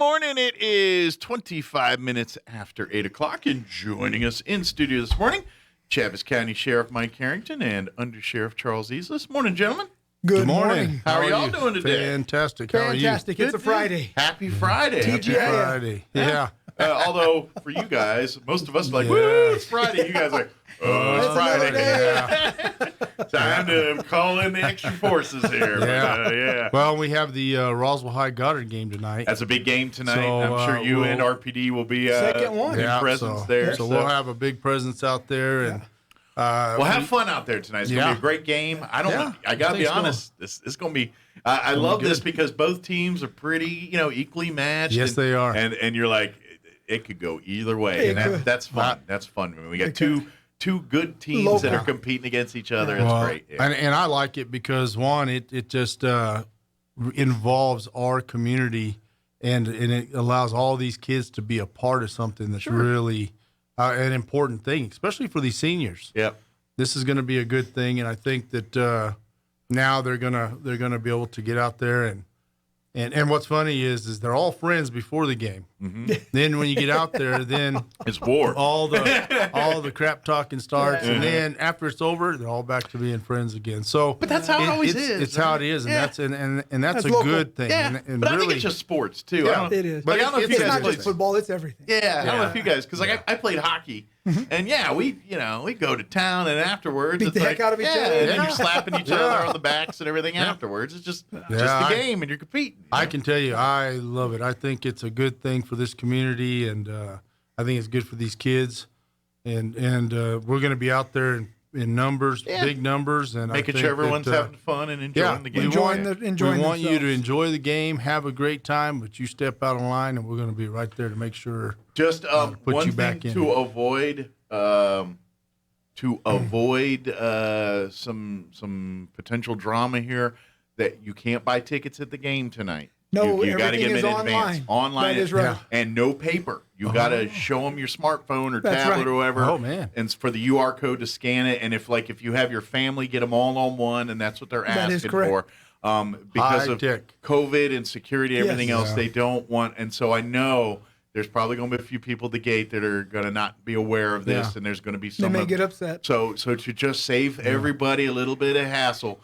morning. It is 25 minutes after 8 o'clock, and joining us in studio this morning, Chaves County Sheriff Mike Herrington and Undersheriff Charles Yslas. Morning, gentlemen. Good morning. How are y'all doing today? Fantastic. How are you? Fantastic. It's a Friday. Happy Friday. TGI. Happy Friday. Yeah. Although, for you guys, most of us are like, woo, it's Friday. You guys are like, oh, it's Friday. Yeah. Time to call in the extra forces here. Yeah. Yeah. Well, we have the Roswell High Goddard game tonight. That's a big game tonight. So, I'm sure you and RPD will be Second one. in presence there. So we'll have a big presence out there, and we'll have fun out there tonight. It's going to be a great game. I got to be honest. This is going to be. I love this because both teams are pretty, equally matched. Yes, they are. And you're like, it could go either way, and that's fun. That's fun. I mean, we got two good teams that are competing against each other. It's great. Yeah. And I like it because one, it just involves our community, and it allows all these kids to be a part of something that's really an important thing, especially for these seniors. Yep. This is going to be a good thing, and I think that now they're gonna be able to get out there and what's funny is they're all friends before the game. Mm-hmm. Then when you get out there, then it's war. All the crap talking starts, and then after it's over, they're all back to being friends again. So, but that's how it always is. It's how it is, and that's that's a local. Good thing. Yeah, and but really, I think it's just sports too. Yeah, it is. But I don't know if you it's guys not played just football; it's everything. Yeah, I don't know if you guys, because I played hockey, and we go to town, and afterwards beat it's the heck out of each other, and then you're slapping each other on the backs and everything afterwards. It's just the game, and you're competing. I can tell you, I love it. I think it's a good thing for this community, and I think it's good for these kids. And we're going to be out there in numbers, big numbers, and making sure everyone's having fun and enjoying the game. We want you to enjoy the game, have a great time, but you step out of line, and we're going to be right there to make sure. Just put one you thing back in. to avoid some potential drama here, that you can't buy tickets at the game tonight. No, you got to get them in advance. Online that is right. And no paper. You got to show them your smartphone or That's tablet right. or whatever. Oh man! And it's for the UR code to scan it. And if you have your family, get them all on one, and that's what they're asking for. Because of COVID and security, everything else, they don't want. And so I know there's probably going to be a few people at the gate that are going to not be aware of this, and there's going to be some. They may get upset. So to just save everybody a little bit of hassle.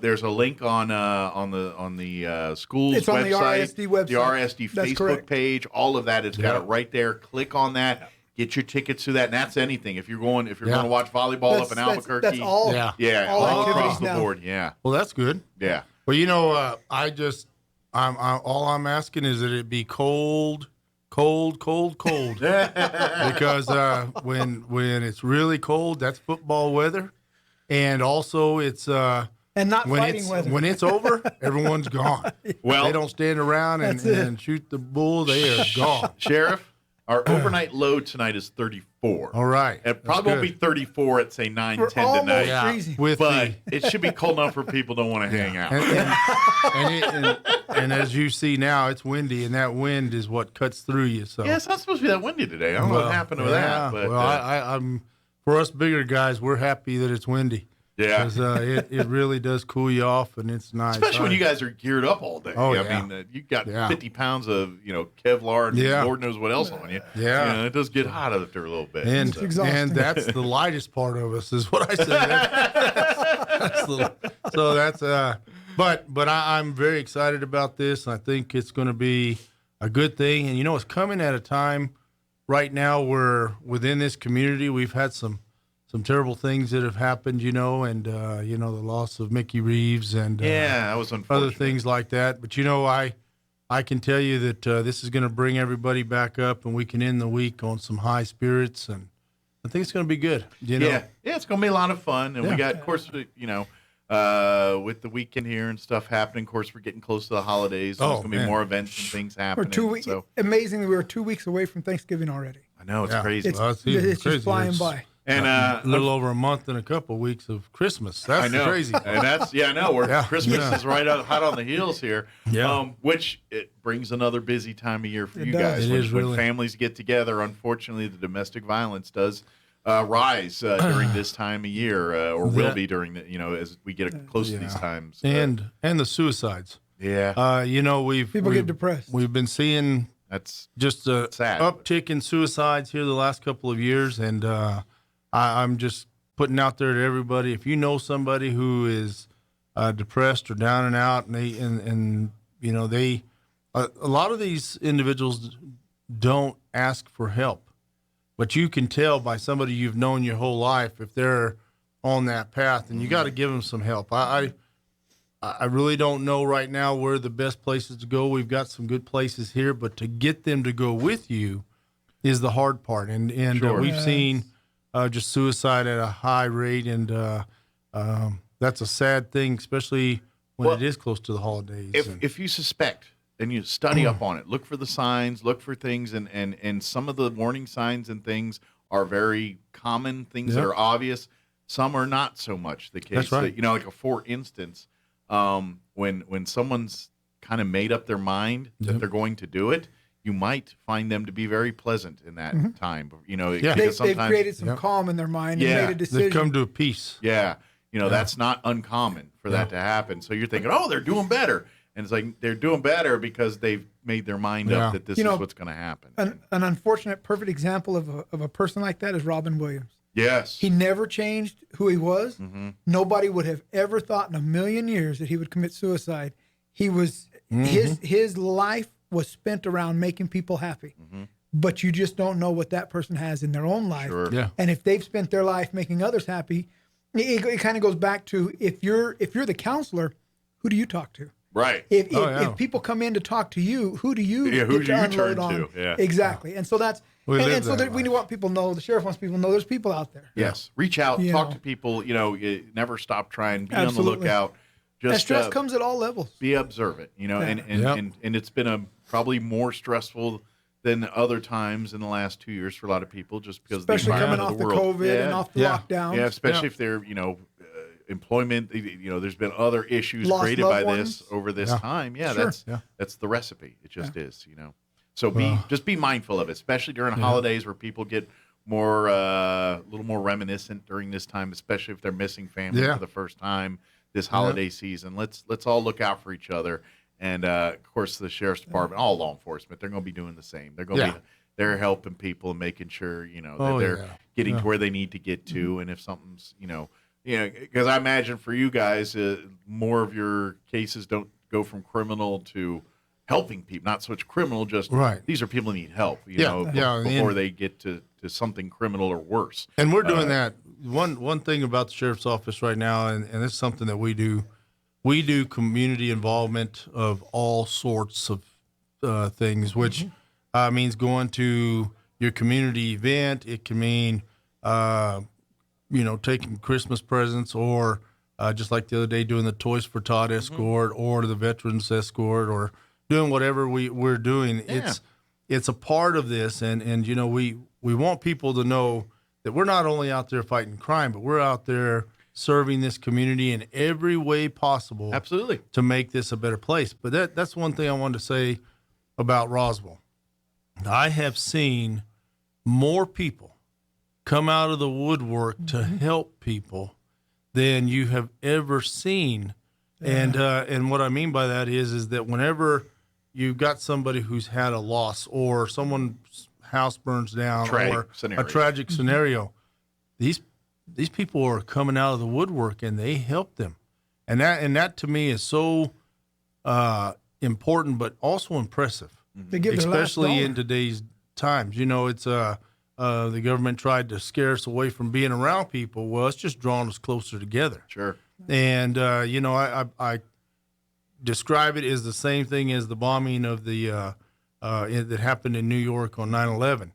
There's a link on the school's it's on website, the RSD website, the RSD That's Facebook correct. page. All of that, it's got it right there. Click on that. Get your tickets to that, and that's anything. If you're going to watch volleyball up in Albuquerque, that's all. All across the board. Yeah. Well, that's good. Yeah. Well, all I'm asking is that it be cold. Because when it's really cold, that's football weather, and also it's and not fighting weather. When it's over, everyone's gone. Well, they don't stand around and shoot the bull. They are gone. Sheriff, our overnight low tonight is 34. All right. It probably won't be 34 at, say, 9, 10 tonight. Yeah. But it should be cold enough for people don't want to hang out. And as you see now, it's windy, and that wind is what cuts through you. So yeah, it's not supposed to be that windy today. I don't know what happened with that. But, I'm for us bigger guys, we're happy that it's windy. Yeah, because it really does cool you off, and it's nice. Especially when you guys are geared up all day. Oh, I mean, you got 50 pounds of Kevlar and Lord knows what else on you. Yeah, it does get hot out there a little bit. And that's the lightest part of us, is what I said. But I'm very excited about this. I think it's going to be a good thing, and it's coming at a time right now where within this community we've had some terrible things that have happened, and the loss of Mickey Reeves and that was unfortunate. Other things like that. But I can tell you that this is going to bring everybody back up, and we can end the week on some high spirits, and I think it's going to be good. Yeah, it's going to be a lot of fun, and we got, of course, with the weekend here and stuff happening. Of course, we're getting close to the holidays. So there's going to be more events and things happening. We're 2 weeks. Amazingly, we're 2 weeks away from Thanksgiving already. I know, it's crazy. It's crazy. just flying by. And a little over a month and a couple of weeks of Christmas. That's crazy. And that's Christmas is right hot on the heels here. Yeah. Which it brings another busy time of year for you guys. When families get together, unfortunately, the domestic violence does rise during this time of year, or will be during the as we get close to these times. And the suicides. Yeah. People get depressed. We've been seeing That's just a sad. uptick in suicides here the last couple of years, and I'm just putting out there to everybody, if you know somebody who is depressed or down and out, and you know, a lot of these individuals don't ask for help, but you can tell by somebody you've known your whole life if they're on that path, and you got to give them some help. I really don't know right now where the best places to go. We've got some good places here, but to get them to go with you is the hard part. And Sure. We've seen just suicide at a high rate, and that's a sad thing, especially when it is close to the holidays. If you suspect and you study up on it, look for the signs, look for things, and some of the warning signs and things are very common, things that are obvious. Some are not so much the case. That's right. That, you know, like for instance, when someone's kind of made up their mind that they're going to do it, you might find them to be very pleasant in that time. You know, they've created some calm in their mind and made a decision. They've come to a peace. Yeah. You know, that's not uncommon for that to happen. So you're thinking, oh, they're doing better. And it's like they're doing better because they've made their mind up that this is what's going to happen. An unfortunate, perfect example of a person like that is Robin Williams. Yes. He never changed who he was. Nobody would have ever thought in a million years that he would commit suicide. He was his life was spent around making people happy. But you just don't know what that person has in their own life. Sure. Yeah. And if they've spent their life making others happy, it kind of goes back to if you're the counselor, who do you talk to? Right. If people come in to talk to you, who do you who do you unload turn on? to? Yeah. Exactly. And so that's we want people to know, the sheriff wants people to know there's people out there. Yes. Reach out, talk to people, you know, never stop trying, be on the lookout. Just and stress comes at all levels. Be observant, you know, and it's been probably more stressful than other times in the last 2 years for a lot of people, just because especially coming off the COVID and off the lockdown. Yeah, especially if they're, you know, employment, you know, there's been other issues Lost created by ones. this over this time. Yeah, that's the recipe. It just is, you know. So be mindful of it, especially during holidays where people get more a little more reminiscent during this time, especially if they're missing family for the first time this holiday season. Let's all look out for each other. And of course, the sheriff's department, all law enforcement, they're going to be doing the same. They're going to be helping people and making sure, you know, that they're getting to where they need to get to. And if something's, you know, because I imagine for you guys, more of your cases don't go from criminal to helping people, not so much criminal, just these are people who need help, you know, before they get to something criminal or worse. And we're doing that. One thing about the sheriff's office right now, and it's something that we do community involvement of all sorts of things, which means going to your community event. It can mean, you know, taking Christmas presents, or just like the other day, doing the Toys for Todd escort or the Veterans escort, or doing whatever we're doing. It's a part of this, and you know, we want people to know that we're not only out there fighting crime, but we're out there serving this community in every way possible. Absolutely. To make this a better place. But that's one thing I wanted to say about Roswell. I have seen more people come out of the woodwork to help people than you have ever seen. And what I mean by that is that whenever you've got somebody who's had a loss, or someone's house burns down, or a tragic scenario, these people are coming out of the woodwork and they help them. And that to me is so important, but also impressive. They give especially in today's times. You know, it's the government tried to scare us away from being around people. Well, it's just drawn us closer together. Sure. And you know, I describe it as the same thing as the bombing of the that happened in New York on 9/11.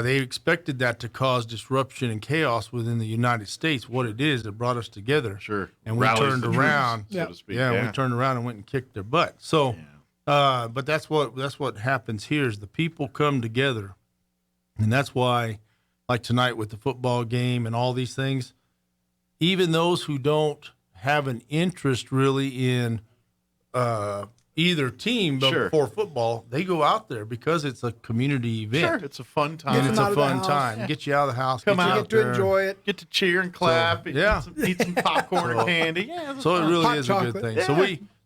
They expected that to cause disruption and chaos within the United States. What it is, it brought us together. Sure. And we turned around, so to speak. we turned around and went and kicked their butt. So, but that's what happens here is the people come together, and that's why, like tonight with the football game and all these things, even those who don't have an interest really in either team, but for football, they go out there because it's a community event. Sure, it's a fun time. And it's a fun time. Yeah. Get you out of the house. Come out, get to enjoy it. Get to cheer and clap. Eat some popcorn and candy. Yeah, so it really is a good thing. Yeah. So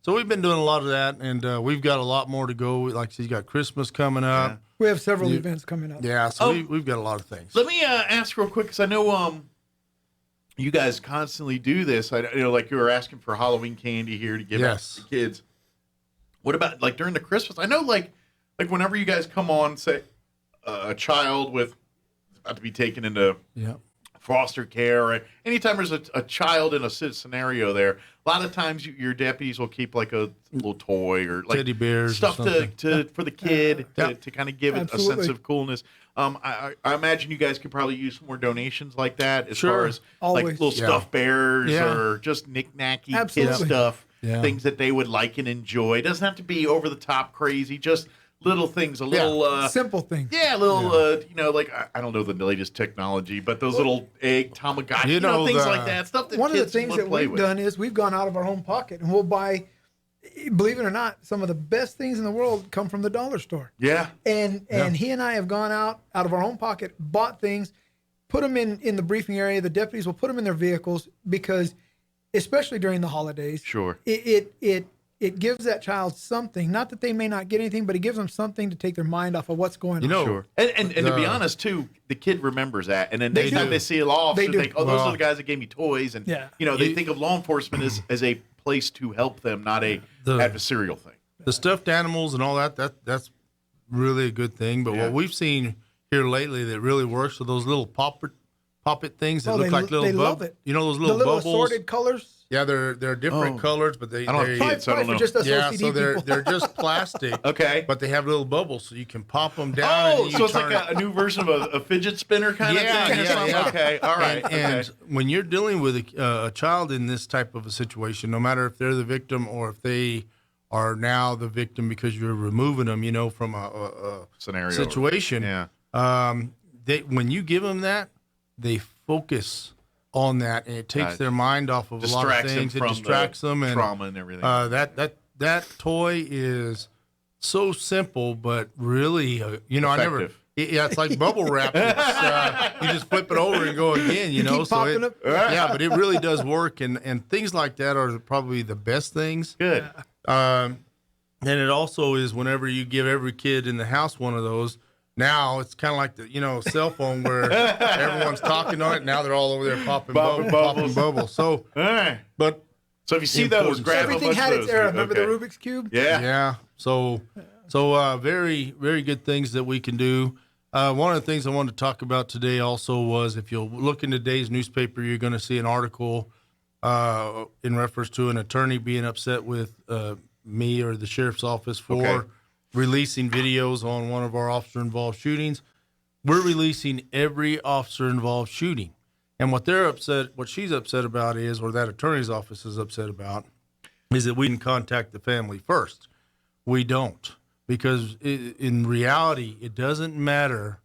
So we've been doing a lot of that, and we've got a lot more to go. Like she's got Christmas coming up. Yeah. We have several events coming up. Yeah, so we've got a lot of things. Let me ask real quick, because I know you guys constantly do this. Like you were asking for Halloween candy here to give out to the kids. What about like during the Christmas? I know like whenever you guys come on, say a child with about to be taken into foster care, or anytime there's a child in a scenario there, a lot of times your deputies will keep like a little toy or like teddy bears, stuff for the kid to kind of give it a sense of coolness. I imagine you guys could probably use some more donations like that as far as like little stuffed bears or just knick-knacky kid stuff, things that they would like and enjoy. It doesn't have to be over the top crazy, just little things, little simple things. Yeah, like I don't know the latest technology, but those little egg Tamagotchi, things like that. Stuff that one kids of the things that we've done is we've gone out of our home pocket and we'll buy, believe it or not, some of the best things in the world come from the dollar store. Yeah. And he and I have gone out of our home pocket, bought things, put them in the briefing area. The deputies will put them in their vehicles because, especially during the holidays, it gives that child something. Not that they may not get anything, but it gives them something to take their mind off of what's going on. Sure. And to be honest, too, the kid remembers that. And then next time they see a law officer, they think, those are the guys that gave me toys. And, they think of law enforcement as a place to help them, not a adversarial thing. The stuffed animals and all that's really a good thing. But what we've seen here lately that really works are those little pop-it things that look like little bubbles. Love it. You know those little bubbles? Assorted colors? Yeah, they're different colors, but they I don't have kids, so I don't know. Just us OCD so they're people. just plastic. Okay. But they have little bubbles, so you can pop them down. So it's like a new version of a fidget spinner kind of thing? Yeah. Okay, all right. And when you're dealing with a child in this type of a situation, no matter if they're the victim or if they are now the victim because you're removing them, from a scenario situation. When you give them that, they focus on that, and it takes their mind off of a lot of things. It distracts them and trauma and everything. That toy is so simple, but really, effective. It's like bubble wrap. You just flip it over and go again. But it really does work, and things like that are probably the best things. Good. And it also is whenever you give every kid in the house one of those. Now it's kind of like the cell phone where everyone's talking on it. Now they're all over there popping bubbles. So, but so if you see those, grab everything had its era. Remember the Rubik's Cube? Yeah. So very, very good things that we can do. One of the things I wanted to talk about today also was if you'll look in today's newspaper, you're going to see an article in reference to an attorney being upset with me or the sheriff's office for releasing videos on one of our officer-involved shootings. We're releasing every officer-involved shooting. And what she's upset about is, or that attorney's office is upset about, is that we can contact the family first. We don't. Because in reality, it doesn't matter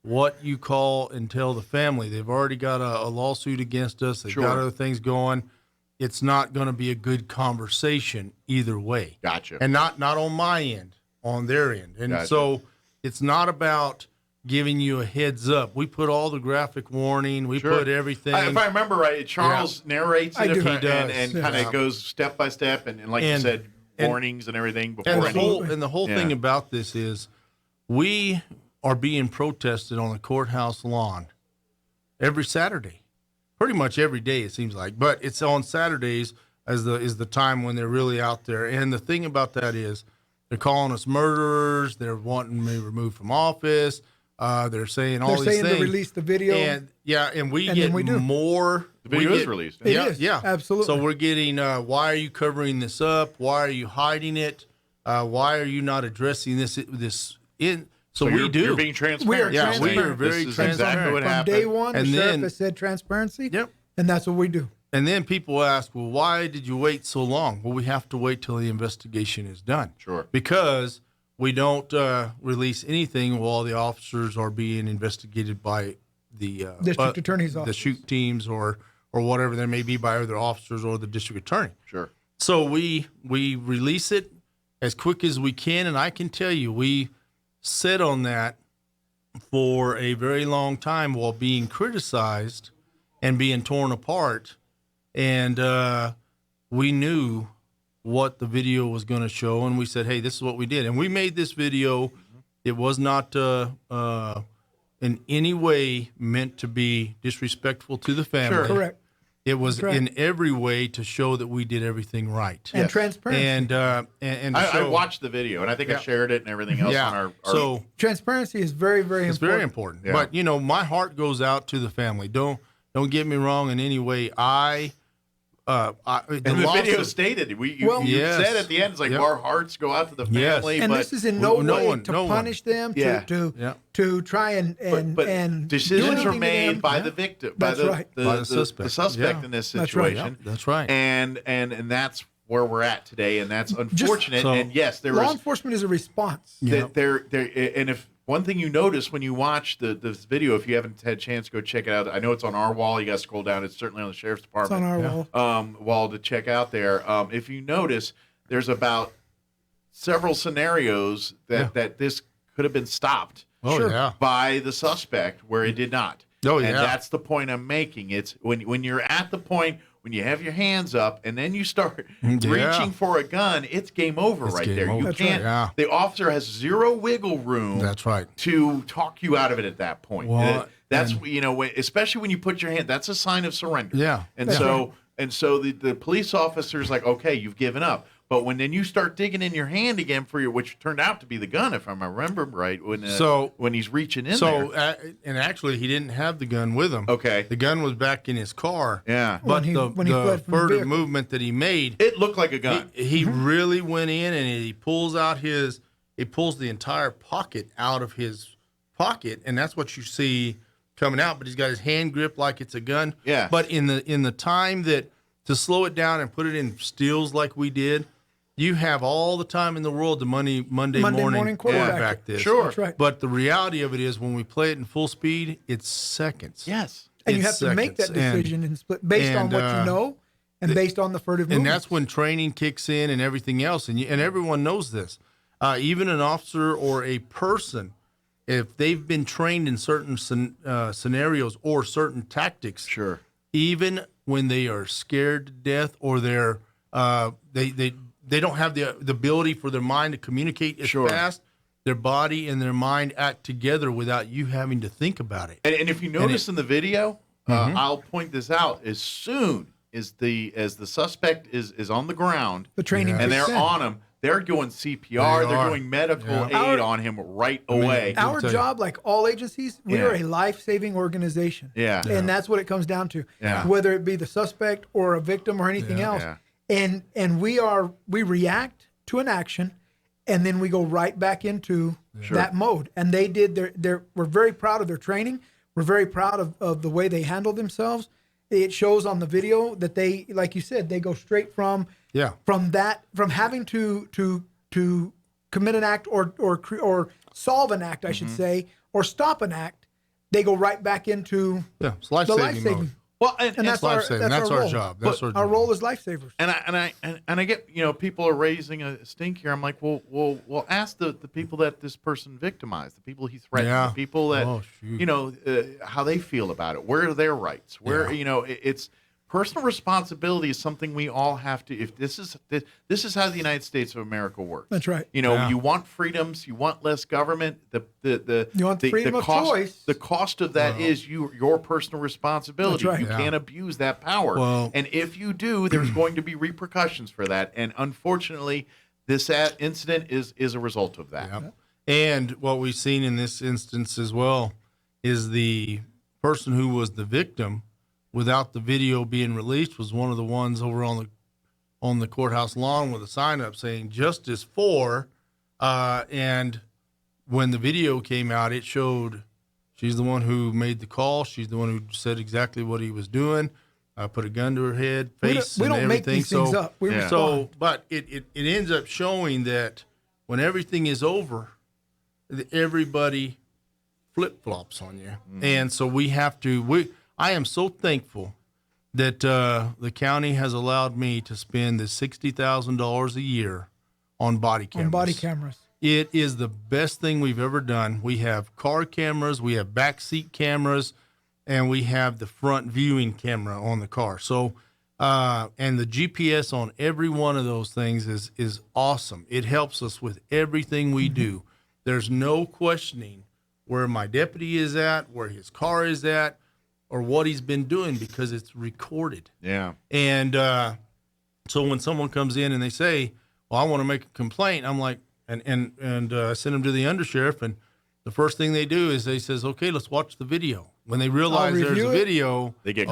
what you call and tell the family. They've already got a lawsuit against us. They've got other things going. It's not going to be a good conversation either way. Gotcha. And not on my end. On their end. And so it's not about giving you a heads up. We put all the graphic warning. We put everything. If I remember right, Charles narrates it and kind of goes step by step. And like you said, warnings and everything. Before the whole thing about this is we are being protested on the courthouse lawn every Saturday. Pretty much every day, it seems like. But it's on Saturdays is the time when they're really out there. And the thing about that is, they're calling us murderers. They're wanting me removed from office. They're saying all these things. They're saying to release the video. And we get more. The video is released. It is. Absolutely. So we're getting, why are you covering this up? Why are you hiding it? Why are you not addressing this? So we do. You're being transparent. We are very transparent. Exactly what happened. From day one, the sheriff has said transparency. Yep. And that's what we do. And then people ask, well, why did you wait so long? Well, we have to wait till the investigation is done. Sure. Because we don't release anything while the officers are being investigated by the district attorney's office, the shoot teams, or whatever there may be by other officers or the district attorney. Sure. So we release it as quick as we can, and I can tell you, we sit on that for a very long time while being criticized and being torn apart. And we knew what the video was going to show, and we said, hey, this is what we did. And we made this video. It was not in any way meant to be disrespectful to the family. Sure. Correct. It was in every way to show that we did everything right. And transparency. And I watched the video, and I think I shared it and everything else on our so transparency is very, very important. It's very important. Yeah. But, you know, my heart goes out to the family. Don't get me wrong in any way. And the video stated, you said at the end, it's like our hearts go out to the family. And but this is in no way to punish them, to try and decisions were made by the victim, by the suspect in this situation. That's right. And that's where we're at today, and that's unfortunate. And yes, law enforcement is a response. And if one thing you notice when you watch this video, if you haven't had a chance to go check it out, I know it's on our wall. You got to scroll down. It's certainly on the sheriff's department. It's on our wall to check out there. If you notice, there's about several scenarios that this could have been stopped by the suspect where it did not. And that's the point I'm making. It's when you're at the point when you have your hands up and then you start reaching for a gun, it's game over there. You can't. The officer has zero wiggle room. That's right. To talk you out of it at that point. Well, that's especially when you put your hand. That's a sign of surrender. Yeah. And so the police officer's like, okay, you've given up. But when then you start digging in your hand again for which turned out to be the gun, if I remember right, when he's reaching in there. And actually, he didn't have the gun with him. Okay. The gun was back in his car. Yeah. But the furtive movement that he made, it looked like a gun. He really went in and he pulls the entire pocket out of his pocket, and that's what you see coming out. But he's got his hand gripped like it's a gun. Yeah. But in the time that to slow it down and put it in stills like we did. You have all the time in the world to Monday morning quarterback this. Sure. That's right. But the reality of it is when we play it in full speed, it's seconds. Yes. And you have to make that decision and split based on what you know and based on the furtive movements. And that's when training kicks in and everything else. And everyone knows this. Even an officer or a person, if they've been trained in certain scenarios or certain tactics, sure, even when they are scared to death or they're they don't have the ability for their mind to communicate as fast. Their body and their mind act together without you having to think about it. And if you notice in the video, I'll point this out. As soon as the suspect is on the ground, the training and they're on him, they're doing CPR. They're doing medical aid on him right away. Our job, like all agencies, we are a life-saving organization. Yeah. And that's what it comes down to. Yeah. Whether it be the suspect or a victim or anything else. Yeah. And we react to an action, and then we go right back into that mode. And they did we're very proud of their training. We're very proud of the way they handle themselves. It shows on the video that they, like you said, they go straight from having to commit an act or solve an act, I should say, or stop an act. They go right back into the life-saving mode. Well, and that's our job. That's our role as lifesavers. And I get people are raising a stink here. I'm like, well, ask the people that this person victimized, the people he threatened, the people that how they feel about it. Where are their rights? Where it's personal responsibility is something we all have to. If this is how the United States of America works. That's right. You want freedoms, you want less government. You want the freedom of choice. The cost of that is your personal responsibility. That's right. You can't abuse that power. And if you do, there's going to be repercussions for that. And unfortunately, this incident is a result of that. Yep. And what we've seen in this instance as well is the person who was the victim, without the video being released, was one of the ones over on the courthouse lawn with a sign up saying "Justice for," and when the video came out, it showed she's the one who made the call. She's the one who said exactly what he was doing. Put a gun to her head, face, and everything. We don't make these things up. We respond. But it ends up showing that when everything is over, everybody flip-flops on you, and so we have to. I am so thankful that the county has allowed me to spend the $60,000 a year on body cameras. It is the best thing we've ever done. We have car cameras, we have backseat cameras, and we have the front viewing camera on the car. So And the GPS on every one of those things is awesome. It helps us with everything we do. There's no questioning where my deputy is at, where his car is at, or what he's been doing because it's recorded. Yeah. And so when someone comes in and they say, well, I want to make a complaint, I'm like, and I send them to the undersheriff, and the first thing they do is they says, okay, let's watch the video. When they realize there's a video, they get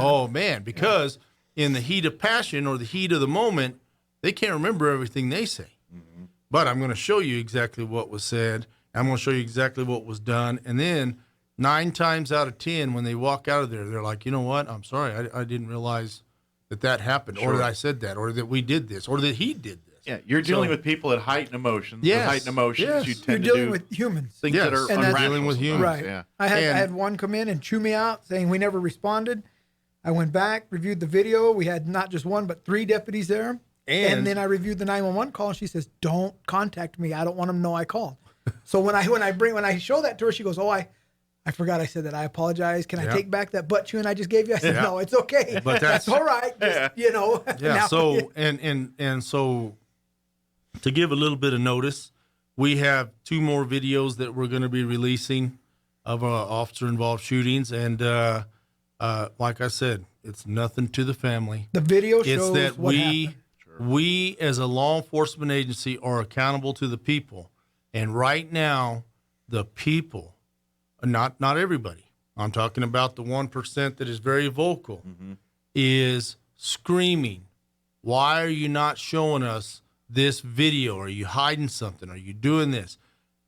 because in the heat of passion or the heat of the moment, they can't remember everything they say. Mm-hmm. But I'm going to show you exactly what was said. I'm going to show you exactly what was done. And then 9 times out of 10, when they walk out of there, they're like, you know what? I'm sorry. I didn't realize that happened, or that I said that, or that we did this, or that he did this. Yeah, you're dealing with people that heighten emotions. Yes. With heightened emotions, Yes. you tend You're to dealing do with humans. things that are And irrational dealing with humans. Right. Yeah. I had one come in and chew me out saying we never responded. I went back, reviewed the video. We had not just one, but 3 deputies there. And then I reviewed the 911 call, and she says, don't contact me. I don't want them to know I called. So when I show that to her, she goes, oh, I forgot I said that. I apologize. Can I take back that butt chewing I just gave you? I said, no, it's okay. But that's all right. Just, Yeah. Now, So and so to give a little bit of notice, we have 2 more videos that we're going to be releasing of officer-involved shootings, and like I said, it's nothing to the family. the video shows It's that what happened. we as a law enforcement agency are accountable to the people, and right now, the people, not everybody, I'm talking about the 1% that is very vocal, is screaming, why are you not showing us this video? Are you hiding something? Are you doing this?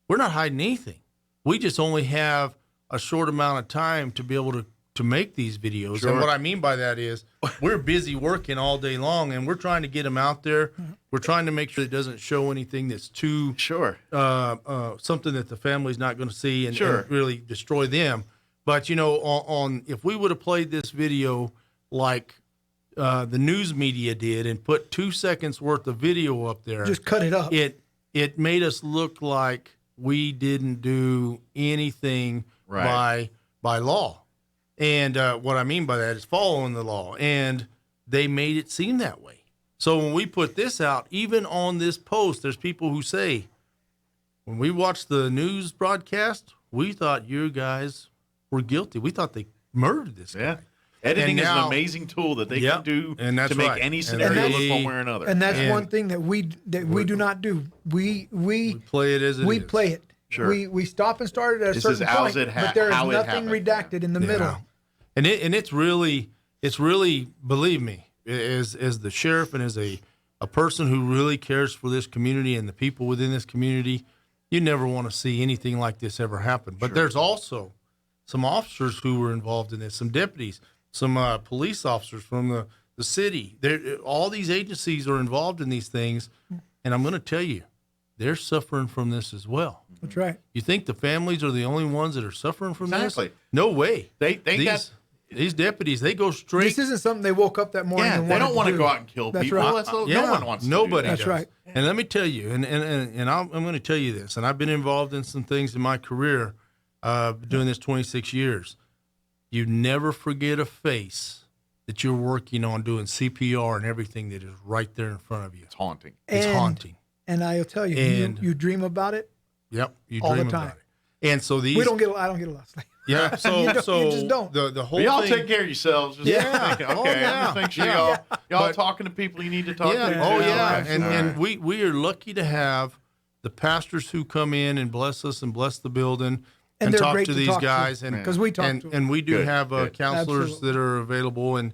We're not hiding anything. We just only have a short amount of time to be able to make these videos. Sure. And what I mean by that is we're busy working all day long, and we're trying to get them out there. We're trying to make sure it doesn't show anything that's too something that the family's not going to see and really destroy them. But, on if we would have played this video like the news media did and put 2 seconds worth of video up there, Just cut it up. It made us look like we didn't do anything by law. And what I mean by that is following the law. And they made it seem that way. So when we put this out, even on this post, there's people who say, when we watched the news broadcast, we thought you guys were guilty. We thought they murdered this guy. Yeah. Editing is an amazing tool that they can do to make any scenario look one way or another. And that's one thing that we do not do. We play it as it is. We play it. Sure. We stop and start it at a certain point, but there is nothing redacted in the middle. And it's really, believe me, as the sheriff and as a person who really cares for this community and the people within this community, you never want to see anything like this ever happen. But there's also some officers who were involved in this, some deputies, some police officers from the city. All these agencies are involved in these things, and I'm going to tell you, they're suffering from this as well. That's right. You think the families are the only ones that are suffering from Exactly. this? No way. These deputies, they go straight. This isn't something they woke up that morning and they don't want to to go out and kill people. Right. No one wants to Nobody do that. does. That's right. And let me tell you, and I'm going to tell you this, and I've been involved in some things in my career, doing this 26 years. You never forget a face that you're working on doing CPR and everything that is right there in front of you. It's haunting. It's haunting. And I'll tell you, you dream about it. Yep, you all dream the time. about it. And so these I don't get a lot of sleep. Yeah, so you just don't. The whole y'all thing, take care of yourselves. Just thinking, okay, I'm just making sure y'all talking to people you need to talk to. Oh yeah, Okay. and we are lucky to have the pastors who come in and bless us and bless the building and they're talk great to to these talk to, guys because we talk to them. and we do Good, have good. counselors Absolutely. that are available and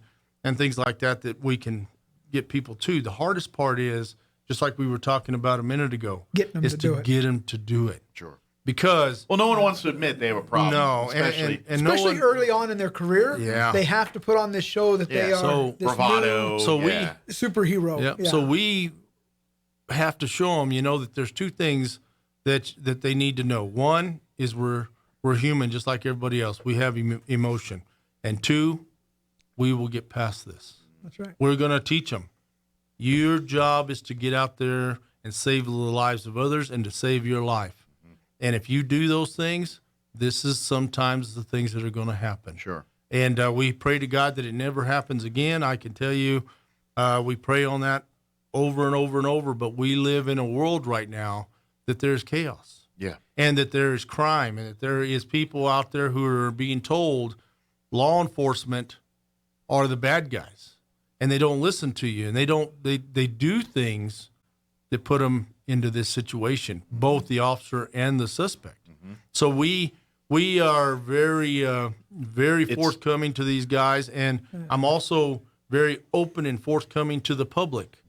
things like that we can get people to. The hardest part is, just like we were talking about a minute ago, Getting them is to do it. get them to do it. Sure. Because no one wants to admit they have a problem. no, especially and no Especially one, early on in their career, Yeah. they have to put on this show that they are so this bravado. So we- yeah. new superhero. Yeah. So we have to show them, that there's 2 things that they need to know. One is we're human just like everybody else. We have emotion. And 2, we will get past this. That's right. We're going to teach them. Your job is to get out there and save the lives of others and to save your life. And if you do those things, this is sometimes the things that are going to happen. Sure. And we pray to God that it never happens again. I can tell you, We pray on that over and over and over, but we live in a world right now that there's chaos. Yeah. And that there's crime, and that there is people out there who are being told law enforcement are the bad guys, and they don't listen to you, and they do things that put them into this situation, both the officer and the suspect. Mm-hmm. So we are very forthcoming to these guys, and I'm also very open and forthcoming to the public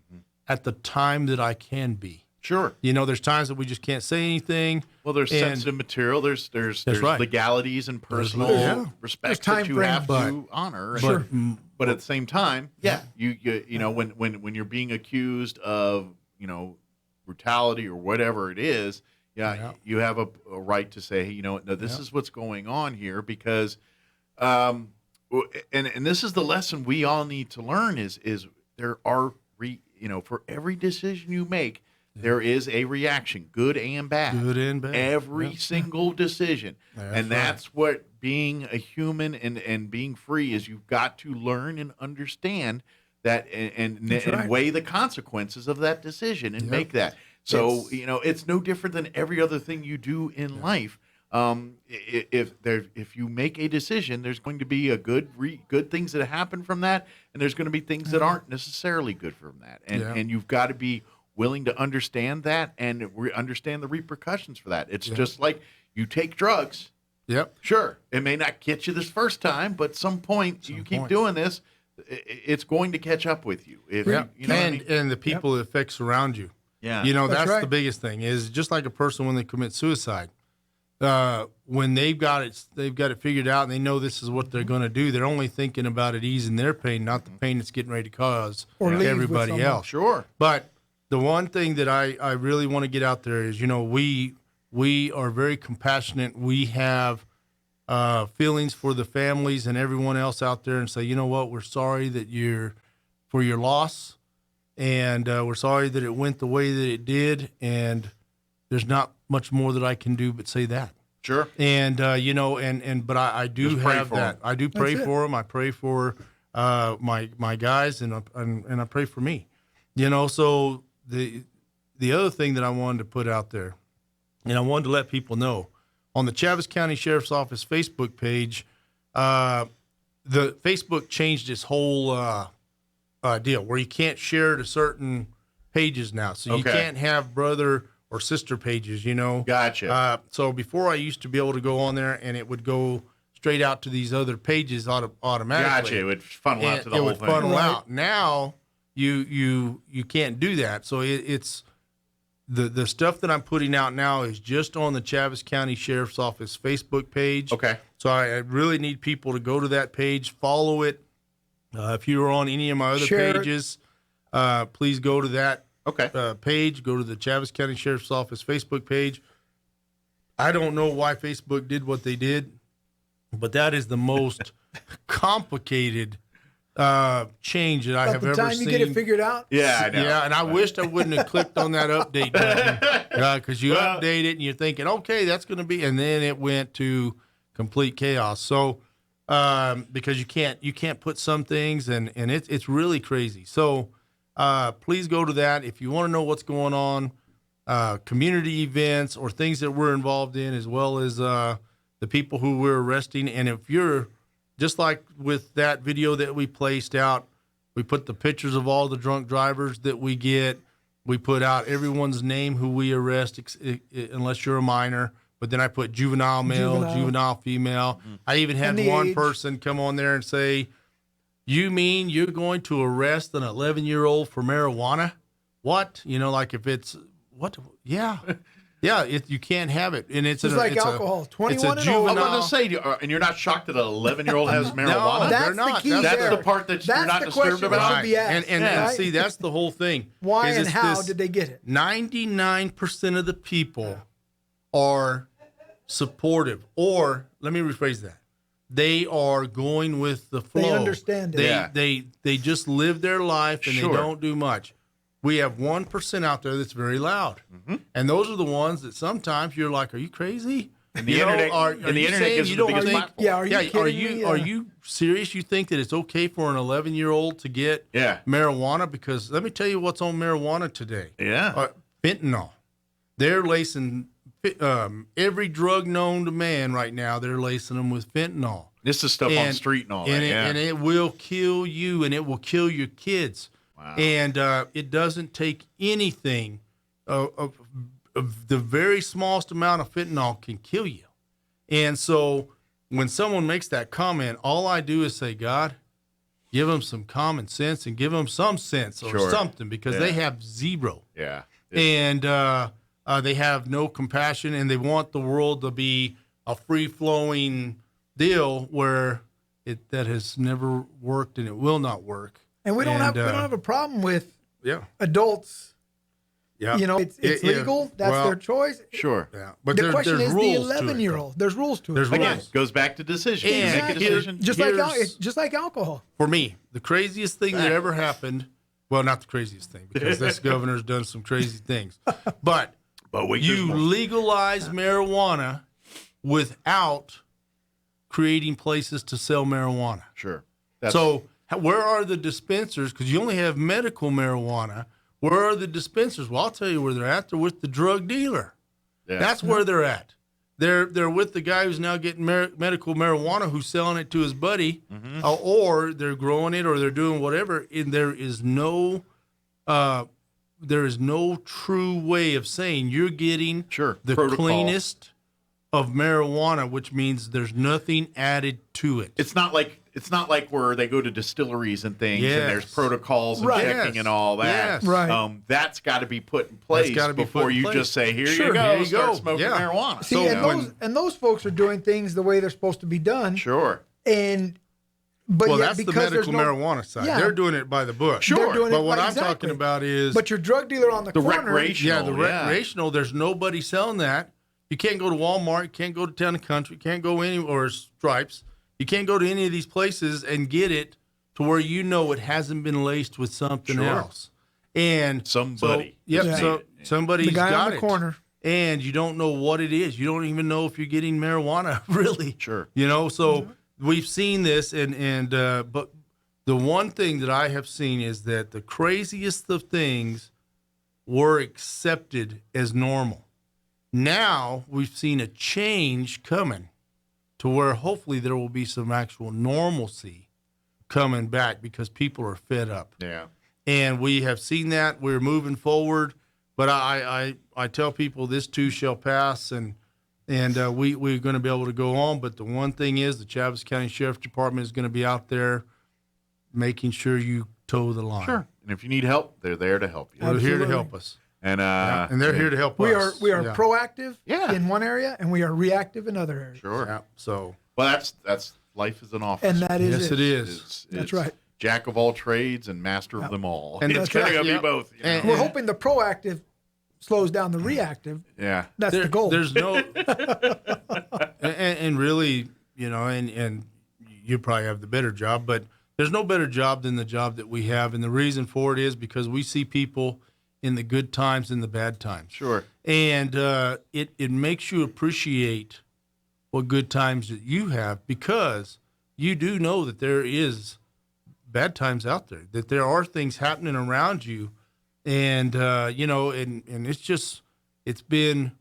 at the time that I can be. Sure. There's times that we just can't say anything. Well, there's sensitive material. There's right. legalities and personal respect that you have to honor. Sure. But at the same time, you know when you're being accused of brutality or whatever it is, you have a right to say, hey, no, this is what's going on here, because, and this is the lesson we all need to learn is there are for every decision you make. There is a reaction, good and bad. Good and bad. Every single decision. That's what being a human and being free is. You've got to learn and understand that and weigh the consequences of that decision and make that. So, it's no different than every other thing you do in life. If you make a decision, there's going to be a good things that happen from that, and there's going to be things that aren't necessarily good from that. And you've got to be willing to understand that and understand the repercussions for that. It's just like you take drugs. Yep. Sure, it may not get you this first time, but some point you keep doing this, it's going to catch up with you. And the people it affects around you. Yeah. That's right. The biggest thing is just like a person when they commit suicide. When they've got it figured out and they know this is what they're going to do, they're only thinking about it easing their pain, not the pain it's getting ready to cause everybody else. Sure. But the one thing that I really want to get out there is, we are very compassionate. We have feelings for the families and everyone else out there, and say, you know what, we're sorry for your loss, and we're sorry that it went the way that it did, and there's not much more that I can do but say that. Sure. And but I do have that. I do pray for them. I pray for my guys, and I pray for me. So the other thing that I wanted to put out there, and I wanted to let people know, on the Chaves County Sheriff's Office Facebook page, the Facebook changed its whole deal where you can't share to certain pages now. So you can't have brother or sister pages, Gotcha. So before I used to be able to go on there and it would go straight out to these other pages automatically. Gotcha. It would funnel out to the whole thing. It would funnel out. Now you can't do that. So it's the stuff that I'm putting out now is just on the Chaves County Sheriff's Office Facebook page. Okay. So I really need people to go to that page, follow it. If you're on any of my other pages, please go to that page. Go to the Chaves County Sheriff's Office Facebook page. I don't know why Facebook did what they did, but that is the most complicated change that I have ever seen. By the time you get it figured out? Yeah, I know. Yeah, and I wished I wouldn't have clicked on that update button, because you update it and you're thinking, okay, that's going to be, and then it went to complete chaos. So because you can't put some things, and it's really crazy. So please go to that if you want to know what's going on, community events or things that we're involved in, as well as the people who we're arresting. And if you're just like with that video that we placed out, we put the pictures of all the drunk drivers that we get. We put out everyone's name who we arrest, unless you're a minor. But then I put juvenile male, juvenile female. Mm-hmm. I even had one person come on there and say, "You mean you're going to arrest an 11-year-old for marijuana? What? Like if it's what? Yeah." Yeah, you can't have it, and it's like alcohol. 21 and old. I'm going to say, and you're not shocked that an 11-year-old has marijuana? No, they're not. That's the part that you're not disturbed about. Right. And see, that's the whole thing. Why and how did they get it? 99% of the people are supportive, or let me rephrase that. They are going with the flow. They understand it. They just live their life and they don't do much. We have 1% out there that's very loud. Mm-hmm. And those are the ones that sometimes you're like, are you crazy? And the internet gives them the biggest platform. Yeah, are you kidding me? Are you serious? You think that it's okay for an 11-year-old to get marijuana? Because let me tell you what's on marijuana today. Yeah. Fentanyl. They're lacing every drug known to man right now. They're lacing them with fentanyl. This is stuff on the street and all that. And it will kill you, and it will kill your kids. Wow. And it doesn't take anything. The very smallest amount of fentanyl can kill you. And so when someone makes that comment, all I do is say, God, give them some common sense and give them some sense or something, because they have zero. Yeah. And they have no compassion, and they want the world to be a free-flowing deal where that has never worked and it will not work. And we don't have a problem with adults. Yeah. You know, it's legal. That's their choice. Sure. Yeah. But the question there's is rules the 11-year-old. There's rules to it. There's Again, rules. goes back to decision. And you make a decision. Just like alcohol. For me, the craziest thing that ever happened, well, not the craziest thing, because this governor's done some crazy things, but you legalize marijuana without creating places to sell marijuana. Sure. So where are the dispensers? Because you only have medical marijuana. Where are the dispensers? Well, I'll tell you where they're at. They're with the drug dealer. Yeah. That's where they're at. They're with the guy who's now getting medical marijuana, who's selling it to his buddy, or they're growing it, or they're doing whatever. And there is no true way of saying you're getting the cleanest of marijuana, which means there's nothing added to it. It's not like where they go to distilleries and things, and there's protocols and checking and all that. Yes. Right. That's got to be put in place before you just say, here you go, start smoking marijuana. See, and those folks are doing things the way they're supposed to be done. Sure. But that's the medical marijuana side. Yeah. They're doing it by the book. Sure. They're doing but what I'm talking about is... But your drug dealer on the corner... recreational. Yeah, the recreational, there's nobody selling that. You can't go to Walmart. You can't go to Town and Country. You can't go or Stripes. You can't go to any of these places and get it to where you know it hasn't been laced with something else. And somebody. So somebody's the guy got on the corner. And you don't know what it is. You don't even know if you're getting marijuana, really. Sure. You know, so we've seen this, but the one thing that I have seen is that the craziest of things were accepted as normal. Now we've seen a change coming to where hopefully there will be some actual normalcy coming back, because people are fed up. Yeah. And we have seen that. We're moving forward. But I tell people this too shall pass, and we're going to be able to go on. But the one thing is the Chaves County Sheriff's Department is going to be out there making sure you toe the line. Sure. And if you need help, they're there to help you. They're here to help us. And they're here to help us. We are proactive in one area, and we are reactive in other areas. Sure. Yeah. So, well, that's life is an office. And that is yes, it is. That's right. Jack of all trades and master of them all. And it's going to be both. You know? We're hoping the proactive slows down the reactive. Yeah. That's the goal. There's no, and really, you know, and you probably have the better job, but there's no better job than the job that we have. And the reason for it is because we see people in the good times and the bad times. Sure. And it makes you appreciate what good times that you have, because you do know that there is bad times out there, that there are things happening around you. And, you know, and it's been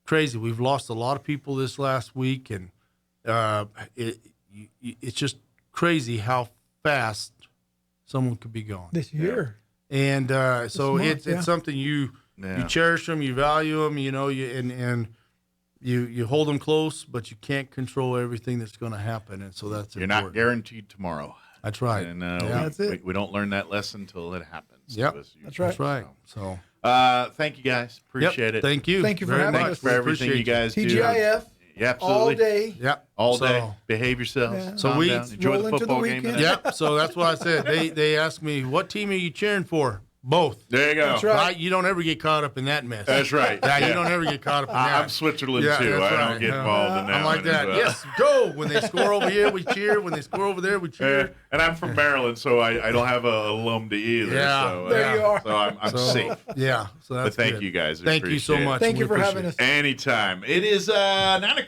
crazy. We've lost a lot of people this last week, and it's just crazy how fast someone could be gone this year. And so it's something you cherish them, you value them, you know, you hold them close, but you can't control everything that's going to happen, and so that's you're important. not guaranteed tomorrow. That's right. And that's it. We don't learn that lesson until it happens. Yep, that's right. That's right. So, thank you guys. Appreciate it. Thank you. Thank you for very having much us. For everything you guys do. TGIF. Yeah, absolutely. All day. Yep. All day. Behave yourselves. Yeah. So Calm down. Enjoy roll the into football the game. weekend. Yep. So that's what I said. They asked me, what team are you cheering for? Both. There you go. That's right. You don't ever get caught up in that mess. That's right. You don't ever get caught up in that. I'm Switzerland too. that's I right. don't get involved in that. I'm like one that. as well. Yes, go. When they score over here, we cheer. When they score over there, we cheer. And I'm from Maryland, so I don't have a alum to either. Yeah. So, There you are. So I'm safe. Yeah. So that's But thank good. you guys. Thank you so Appreciate it. much. Thank We you for appreciate having it. us. Anytime. It is 9:00.